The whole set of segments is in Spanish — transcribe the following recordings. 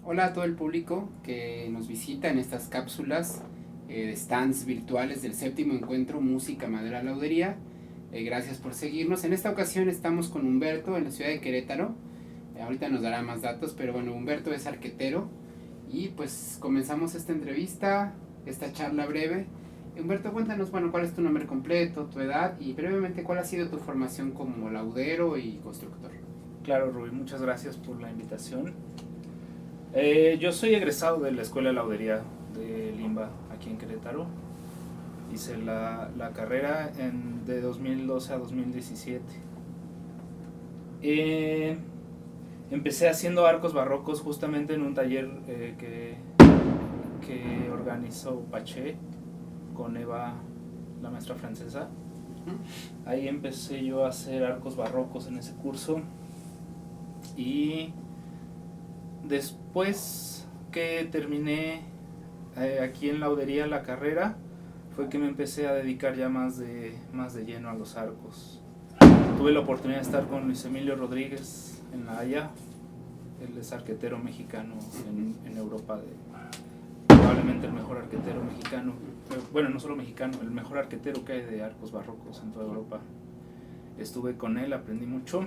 Hola a todo el público que nos visita en estas cápsulas de stands virtuales del séptimo encuentro Música Madera Laudería. Gracias por seguirnos. En esta ocasión estamos con Humberto en la ciudad de Querétaro. Ahorita nos dará más datos, pero bueno, Humberto es arquetero y pues comenzamos esta entrevista, esta charla breve. Humberto, cuéntanos, bueno, cuál es tu nombre completo, tu edad y brevemente cuál ha sido tu formación como laudero y constructor. Claro, Rubí, muchas gracias por la invitación. Yo soy egresado de la Escuela de Laudería de Limba, aquí en Querétaro. Hice la carrera de 2012 a 2017. Empecé haciendo arcos barrocos justamente en un taller que organizó Paché con Eva, la maestra francesa. Ahí empecé yo a hacer arcos barrocos en ese curso. Y después que terminé aquí en Laudería la carrera, fue que me empecé a dedicar ya más de lleno a los arcos. Tuve la oportunidad de estar con Luis Emilio Rodríguez en La Haya. Él es arquetero mexicano en Europa, probablemente el mejor arquetero mexicano, bueno, no solo mexicano, el mejor arquetero que hay de arcos barrocos en toda Europa. Estuve con él, aprendí mucho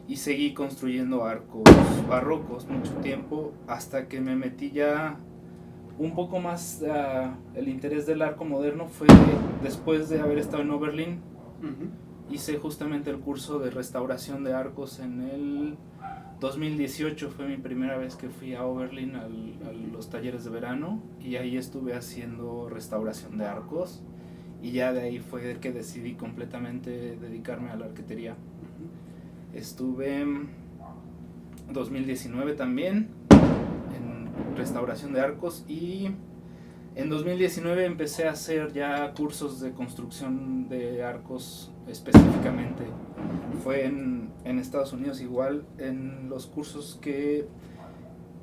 y seguí construyendo arcos barrocos mucho tiempo, hasta que me metí ya un poco más. El interés del arco moderno fue después de haber estado en Oberlin. Hice justamente el curso de restauración de arcos en el 2018. Fue mi primera vez que fui a Oberlin a los talleres de verano, y ahí estuve haciendo restauración de arcos, y ya de ahí fue que decidí completamente dedicarme a la arquetería. Estuve en 2019 también en restauración de arcos, y en 2019 empecé a hacer ya cursos de construcción de arcos específicamente. Fue en Estados Unidos igual, en los cursos que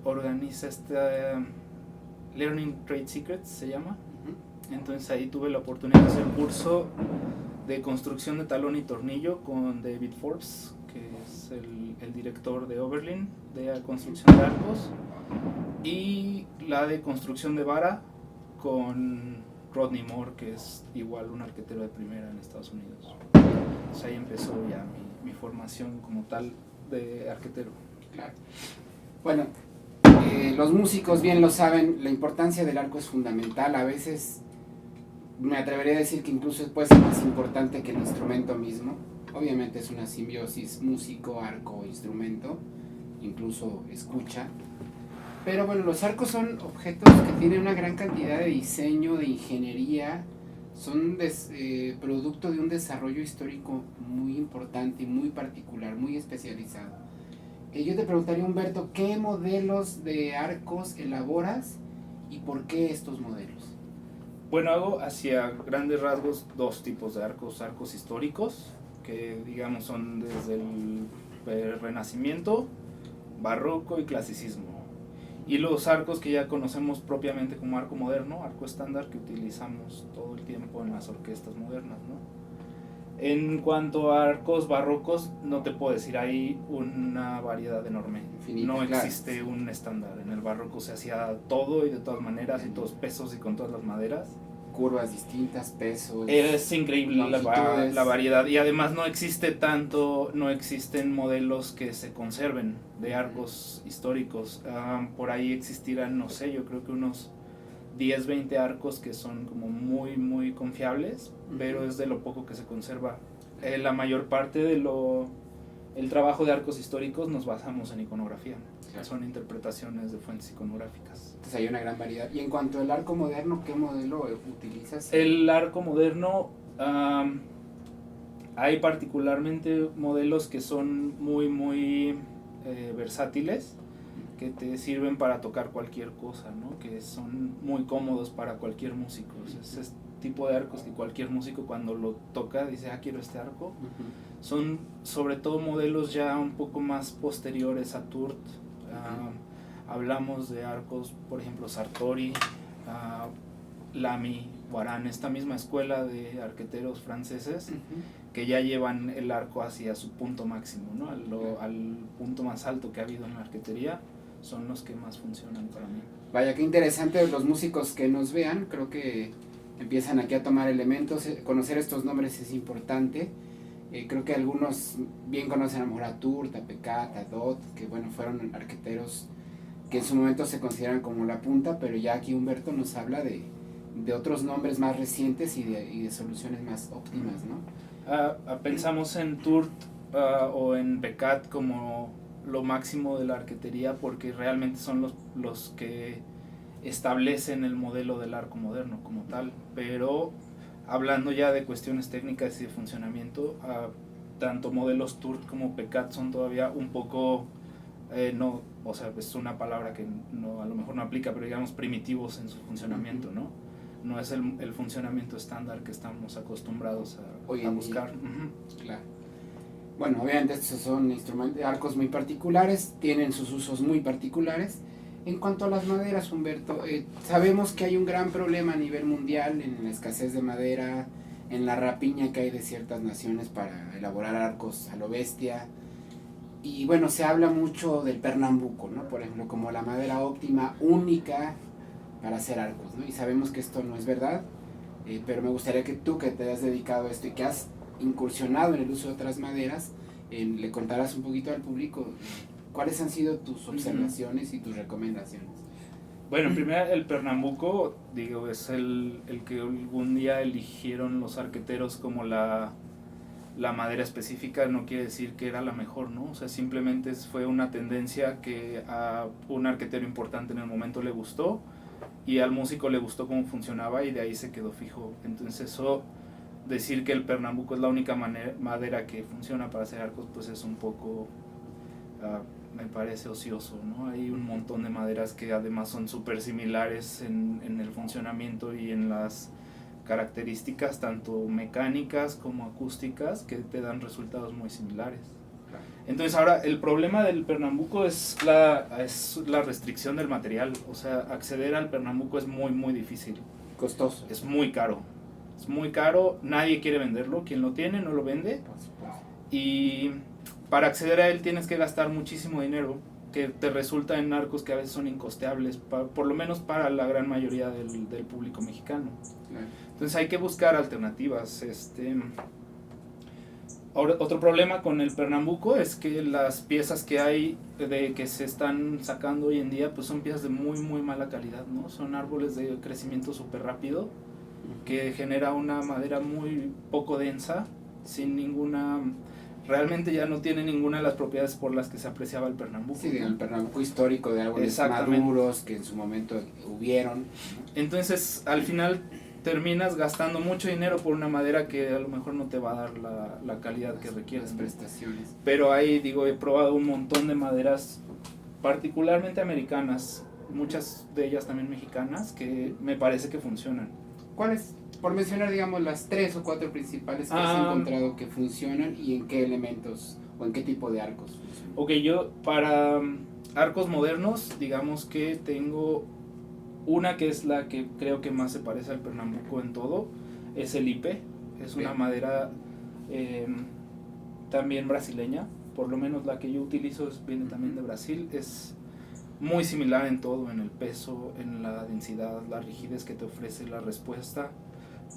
organiza Learning Trade Secrets se llama. Entonces ahí tuve la oportunidad de hacer un curso de construcción de talón y tornillo con David Forbes, que es el director de Oberlin de construcción de arcos, y la de construcción de vara con Rodney Moore, que es igual un arquetero de primera en Estados Unidos. Entonces ahí empezó ya mi formación como tal de arquetero. Claro. Bueno, los músicos bien lo saben, la importancia del arco es fundamental. A veces me atrevería a decir que incluso puede ser más importante que el instrumento mismo. Obviamente es una simbiosis músico, arco, instrumento, incluso escucha. Pero bueno, los arcos son objetos que tienen una gran cantidad de diseño, de ingeniería. Son producto de un desarrollo histórico muy importante y muy particular, muy especializado. Yo te preguntaría, Humberto, ¿qué modelos de arcos elaboras y por qué estos modelos? Bueno, hago hacia grandes rasgos dos tipos de arcos: arcos históricos, que digamos son desde el Renacimiento, Barroco y Clasicismo, y los arcos que ya conocemos propiamente como arco moderno, arco estándar, que utilizamos todo el tiempo en las orquestas modernas, ¿no? En cuanto a arcos barrocos, no te puedo decir, hay una variedad enorme. Infinita, no existe claro. Un estándar. En el barroco se hacía todo y de todas maneras, y todos pesos y con todas las maderas. Curvas distintas, pesos. Es increíble la variedad, y además no existen modelos que se conserven de arcos históricos. Por ahí existirán, no sé, yo creo que unos 10, 20 arcos que son como muy, muy confiables, pero es de lo poco que se conserva. La mayor parte el trabajo de arcos históricos nos basamos en iconografía. Claro. Son interpretaciones de fuentes iconográficas. Entonces hay una gran variedad. Y en cuanto al arco moderno, ¿qué modelo utilizas? El arco moderno, hay particularmente modelos que son muy, muy versátiles, que te sirven para tocar cualquier cosa, ¿no? Que son muy cómodos para cualquier músico. Es este tipo de arcos que cualquier músico cuando lo toca dice, quiero este arco. Son sobre todo modelos ya un poco más posteriores a Tourt. Hablamos de arcos, por ejemplo, Sartori, Lamy, Warán, esta misma escuela de arqueteros franceses, que ya llevan el arco hacia su punto máximo, ¿no? Al punto más alto que ha habido en la arquetería. son los que más funcionan para mí. Vaya, qué interesante, los músicos que nos vean, creo que empiezan aquí a tomar elementos, conocer estos nombres es importante. Creo que algunos bien conocen a lo mejor a Turt, a Pecat, a Dot, que bueno, fueron arqueteros que en su momento se consideran como la punta, pero ya aquí Humberto nos habla de otros nombres más recientes y de soluciones más óptimas, ¿no? Pensamos en Turt o en Pecat como lo máximo de la arquetería porque realmente son los que establecen el modelo del arco moderno como tal, pero hablando ya de cuestiones técnicas y de funcionamiento, tanto modelos Turt como Pecat son todavía un poco, no, o sea, es una palabra que no, a lo mejor no aplica, pero digamos primitivos en su funcionamiento, ¿no? No es el funcionamiento estándar que estamos acostumbrados a buscar. Claro. Bueno, obviamente estos son arcos muy particulares, tienen sus usos muy particulares. En cuanto a las maderas, Humberto, sabemos que hay un gran problema a nivel mundial en la escasez de madera, en la rapiña que hay de ciertas naciones para elaborar arcos a lo bestia. Y bueno, se habla mucho del Pernambuco, ¿no? Por ejemplo, como la madera óptima, única para hacer arcos, ¿no? Y sabemos que esto no es verdad, pero me gustaría que tú, que te has dedicado a esto y que has incursionado en el uso de otras maderas, le contaras un poquito al público cuáles han sido tus observaciones y tus recomendaciones. Bueno, primero el Pernambuco, digo, es el que algún día eligieron los arqueteros como la madera específica, no quiere decir que era la mejor, ¿no? O sea, simplemente fue una tendencia que a un arquetero importante en el momento le gustó y al músico le gustó cómo funcionaba y de ahí se quedó fijo. Entonces eso, decir que el Pernambuco es la única madera que funciona para hacer arcos, pues es un poco, me parece ocioso, ¿no? Hay un montón de maderas que además son súper similares en el funcionamiento y en las características tanto mecánicas como acústicas que te dan resultados muy similares. Entonces ahora el problema del Pernambuco es la restricción del material, o sea, acceder al Pernambuco es muy difícil. Costoso. Es muy caro, nadie quiere venderlo, quien lo tiene no lo vende y para acceder a él tienes que gastar muchísimo dinero que te resulta en arcos que a veces son incosteables, por lo menos para la gran mayoría del público mexicano. Entonces hay que buscar alternativas. Ahora, otro problema con el Pernambuco es que las piezas que hay que se están sacando hoy en día pues son piezas de muy mala calidad, ¿no? Son árboles de crecimiento súper rápido que genera una madera muy poco densa, sin ninguna, realmente ya no tiene ninguna de las propiedades por las que se apreciaba el Pernambuco. Sí, el Pernambuco histórico de árboles maduros que en su momento hubieron. Entonces al final terminas gastando mucho dinero por una madera que a lo mejor no te va a dar la calidad que requieres. Las prestaciones. Pero ahí, digo, he probado un montón de maderas, particularmente americanas, muchas de ellas también mexicanas, que me parece que funcionan. ¿Cuáles? Por mencionar, digamos, las 3 o 4 principales que has encontrado que funcionan y en qué elementos o en qué tipo de arcos funcionan. Ok, yo para arcos modernos, digamos que tengo una que es la que creo que más se parece al Pernambuco en todo, es el Ipe, es una madera también brasileña, por lo menos la que yo utilizo viene también de Brasil, es muy similar en todo, en el peso, en la densidad, la rigidez que te ofrece la respuesta.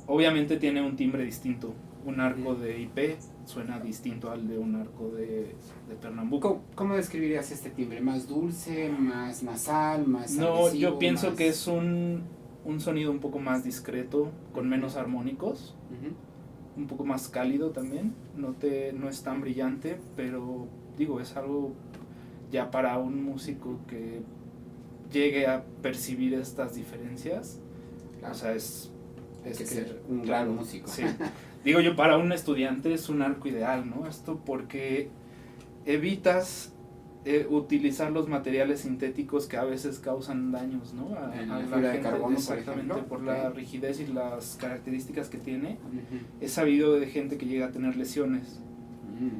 Obviamente tiene un timbre distinto, un arco de IP suena distinto al de un arco de Pernambuco. ¿Cómo describirías este timbre? ¿Más dulce, más nasal, más No, agresivo, yo pienso más... que es un sonido un poco más discreto, con menos armónicos, un poco más cálido también, no es tan brillante, pero digo, es algo ya para un músico que llegue a percibir estas diferencias, claro. O sea, es que ser un gran músico. Sí. Digo yo, para un estudiante es un arco ideal, ¿no? Esto porque evitas utilizar los materiales sintéticos que a veces causan daños, ¿no? A la la fibra de gente, carbono, exactamente, por la okay. rigidez y las características que tiene. Es sabido de gente que llega a tener lesiones.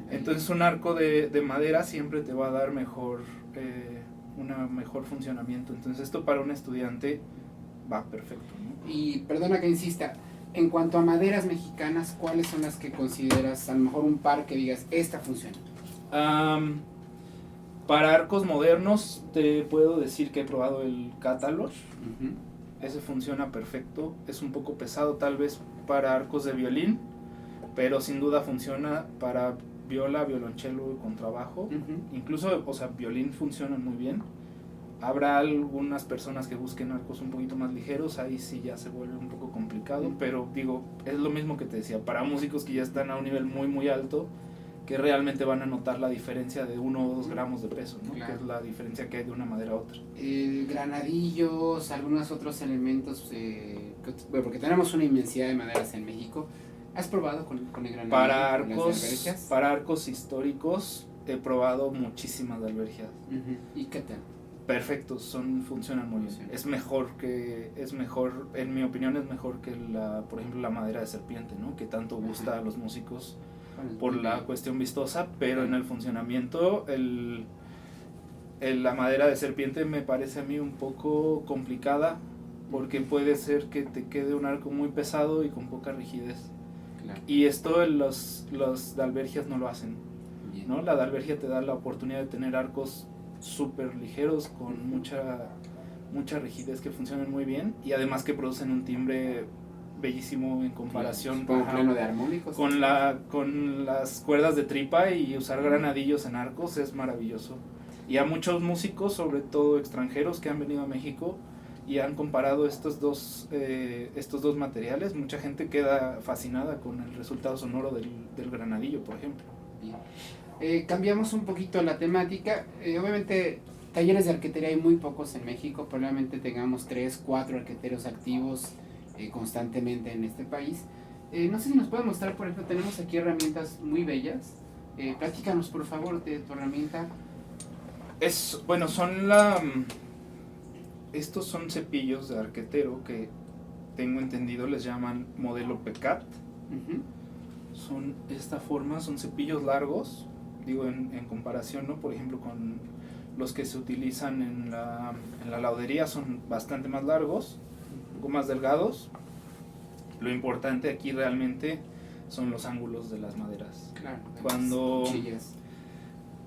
Entonces un arco de madera siempre te va a dar mejor funcionamiento. Entonces esto para un estudiante va perfecto, ¿no? Y perdona que insista, en cuanto a maderas mexicanas, ¿cuáles son las que consideras, a lo mejor un par que digas, esta funciona? Para arcos modernos te puedo decir que he probado el Catalog. Ese funciona perfecto. Es un poco pesado tal vez para arcos de violín, pero sin duda funciona para viola, violonchelo y contrabajo. Incluso, o sea, violín funciona muy bien. Habrá algunas personas que busquen arcos un poquito más ligeros, ahí sí ya se vuelve un poco complicado, pero digo, es lo mismo que te decía, para músicos que ya están a un nivel muy muy alto, que realmente van a notar la diferencia de 1 o 2 gramos de peso, ¿no? Claro. Que es la diferencia que hay de una madera a otra. Granadillos, algunos otros elementos, porque tenemos una inmensidad de maderas en México. ¿Has probado con el granadillo? Para arcos históricos he probado muchísimas de alberjas. ¿Y qué tal? Perfectos, funcionan muy bien. Es mejor, en mi opinión es mejor que por ejemplo la madera de serpiente, ¿no? Que tanto gusta a los músicos por la cuestión vistosa, pero en el funcionamiento la madera de serpiente me parece a mí un poco complicada, porque puede ser que te quede un arco muy pesado y con poca rigidez. Claro. Y esto los dalbergias no lo hacen, ¿no? La dalbergia te da la oportunidad de tener arcos súper ligeros con mucha rigidez, que funcionan muy bien, y además que producen un timbre bellísimo en comparación con pleno de armónicos, con las cuerdas de tripa, y usar granadillos en arcos es maravilloso. Y a muchos músicos, sobre todo extranjeros, que han venido a México y han comparado estos dos materiales, mucha gente queda fascinada con el resultado sonoro del granadillo, por ejemplo. Bien. Cambiamos un poquito la temática. Obviamente talleres de arquetería hay muy pocos en México, probablemente tengamos 3, 4 arqueteros activos constantemente en este país. No sé si nos puede mostrar, por ejemplo, tenemos aquí herramientas muy bellas. Platícanos por favor de tu herramienta. Estos son cepillos de arquetero que tengo entendido les llaman modelo PECAT. Son esta forma, son cepillos largos, digo en comparación, ¿no? Por ejemplo, con los que se utilizan en la laudería, son bastante más largos, un poco más delgados. Lo importante aquí realmente son los ángulos de las maderas. Claro.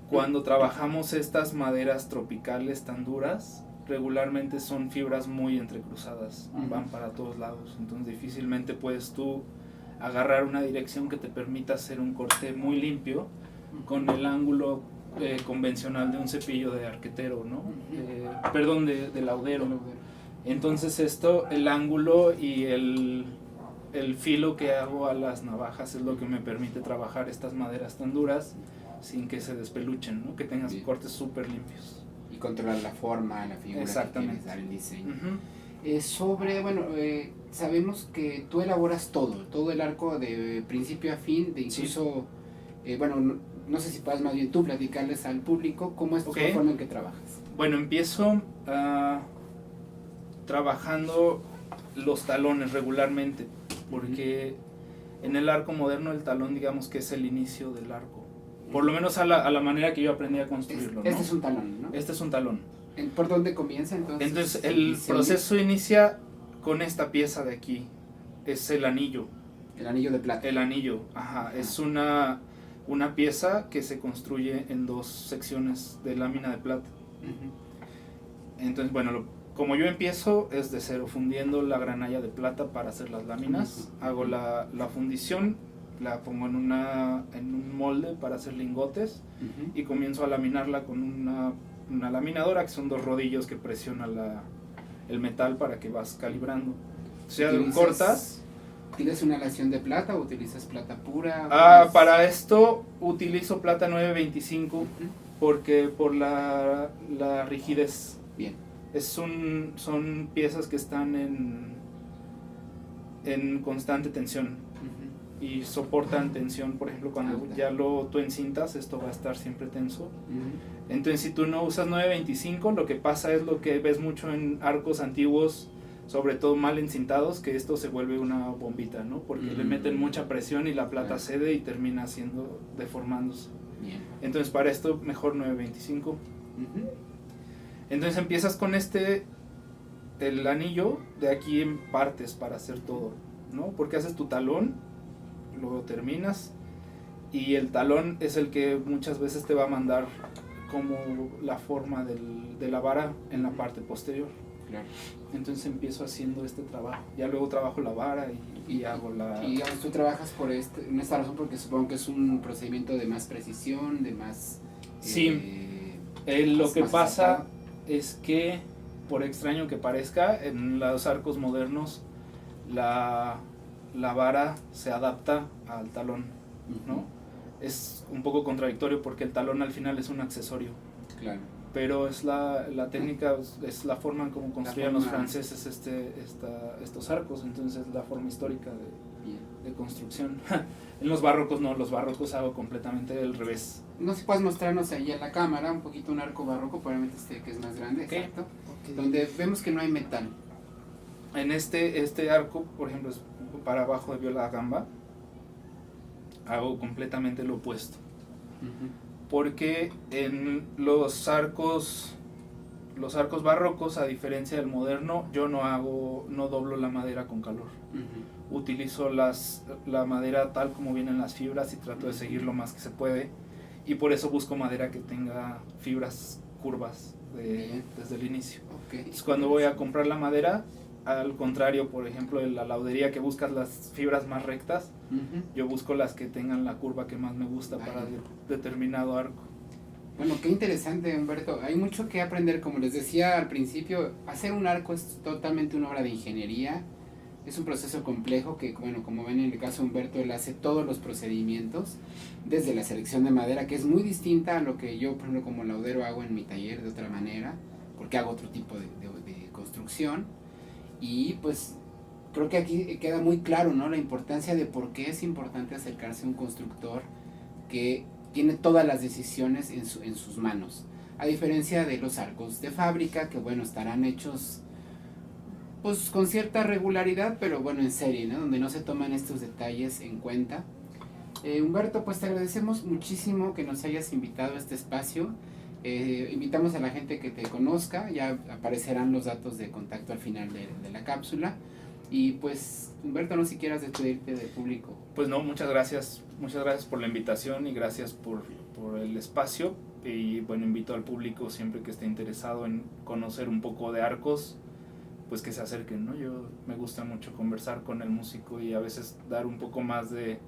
Cuando trabajamos estas maderas tropicales tan duras, regularmente son fibras muy entrecruzadas, van para todos lados, entonces difícilmente puedes tú agarrar una dirección que te permita hacer un corte muy limpio con el ángulo convencional de un cepillo de arquetero, ¿no? De laudero. Entonces el ángulo y el filo que hago a las navajas es lo que me permite trabajar estas maderas tan duras sin que se despeluchen, ¿no? Que tengas cortes súper limpios. Y controlar la forma, la figura. Exactamente. Que dar el diseño. Sabemos que tú elaboras todo el arco de principio a fin, de incluso, no sé si puedes más bien tú platicarles al público cómo es la forma en que trabajas. Bueno, empiezo trabajando los talones regularmente, porque en el arco moderno el talón, digamos que es el inicio del arco, por lo menos a la manera que yo aprendí a construirlo. Este es un talón, ¿no? Este es un talón. ¿Por dónde comienza entonces? Entonces el proceso inicia con esta pieza de aquí, es el anillo. El anillo de plata. El anillo, es una pieza que se construye en 2 secciones de lámina de plata. Entonces, bueno, como yo empiezo es de cero, fundiendo la granalla de plata para hacer las láminas. Hago la fundición, la pongo en un molde para hacer lingotes, y comienzo a laminarla con una laminadora, que son 2 rodillos que presiona el metal para que vas calibrando. O sea, cortas. ¿Utilizas una aleación de plata o utilizas plata pura? Para esto utilizo plata 925, porque por la rigidez. Bien. Son piezas que están en constante tensión, y soportan tensión. Por ejemplo, cuando tú encintas, esto va a estar siempre tenso. Entonces, si tú no usas 925, lo que pasa es lo que ves mucho en arcos antiguos, sobre todo mal encintados, que esto se vuelve una bombita, ¿no? Porque le meten mucha presión y la plata cede y termina deformándose. Bien. Entonces, para esto mejor 925. Entonces empiezas con el anillo de aquí en partes para hacer todo, ¿no? Porque haces tu talón, luego terminas, y el talón es el que muchas veces te va a mandar como la forma de la vara en la parte posterior. Claro. Entonces empiezo haciendo este trabajo. Ya luego trabajo la vara y hago la... Y digamos, tú trabajas por en esta razón porque supongo que es un procedimiento de más precisión, de más... Sí, lo que más pasa acertado. es que, por extraño que parezca, en los arcos modernos la vara se adapta al talón, ¿no? Es un poco contradictorio porque el talón al final es un accesorio. Claro. Pero es la técnica, es la forma en cómo construían los forma- franceses estos arcos, entonces la forma histórica Bien. de construcción. En los barrocos no, los barrocos hago completamente el revés. No sé si puedes mostrarnos ahí en la cámara un poquito un arco barroco, probablemente que es más grande, Ok. exacto, donde vemos que no hay metal. En este arco, por ejemplo, es para abajo de viola gamba, hago completamente lo opuesto. Porque en los arcos barrocos, a diferencia del moderno, yo no doblo la madera con calor. Utilizo la madera tal como vienen las fibras y trato de seguir lo más que se puede, y por eso busco madera que tenga fibras curvas desde el inicio. Okay. Entonces, cuando voy a comprar la madera, al contrario, por ejemplo, en la laudería que buscas las fibras más rectas, yo busco las que tengan la curva que más me gusta para determinado arco. Bueno, qué interesante, Humberto. Hay mucho que aprender. Como les decía al principio, hacer un arco es totalmente una obra de ingeniería. Es un proceso complejo que, bueno, como ven en el caso de Humberto, él hace todos los procedimientos, desde la selección de madera, que es muy distinta a lo que yo, por ejemplo, como laudero hago en mi taller de otra manera, porque hago otro tipo de construcción. Y pues creo que aquí queda muy claro, ¿no?, la importancia de por qué es importante acercarse a un constructor que tiene todas las decisiones en sus manos, a diferencia de los arcos de fábrica, que bueno, estarán hechos pues con cierta regularidad, pero bueno, en serie, ¿no?, donde no se toman estos detalles en cuenta. Humberto, pues te agradecemos muchísimo que nos hayas invitado a este espacio. Invitamos a la gente que te conozca, ya aparecerán los datos de contacto al final de la cápsula. Y pues, Humberto, no sé si quieras despedirte del público. Pues no, muchas gracias por la invitación y gracias por el espacio. Y bueno, invito al público siempre que esté interesado en conocer un poco de arcos, pues que se acerquen, ¿no? Yo me gusta mucho conversar con el músico y a veces dar un poco más de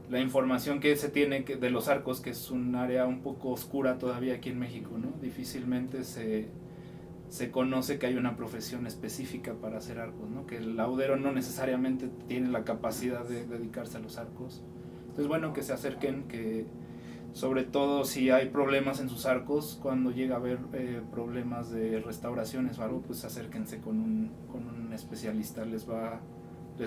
la información que se tiene de los arcos, que es un área un poco oscura todavía aquí en México, ¿no? Difícilmente se conoce que hay una profesión específica para hacer arcos, ¿no? Que el laudero no necesariamente tiene la capacidad de dedicarse a los arcos. Entonces, bueno, que se acerquen, que sobre todo si hay problemas en sus arcos, cuando llega a haber problemas de restauraciones o algo, pues acérquense con un especialista, les va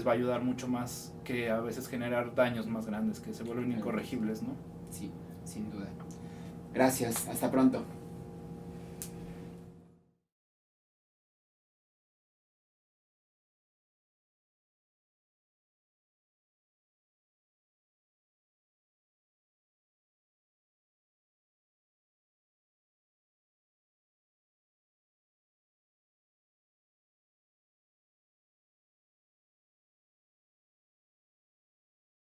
a ayudar mucho más que a veces generar daños más grandes que se vuelven incorregibles, ¿no? Sí, sin duda. Gracias, hasta pronto.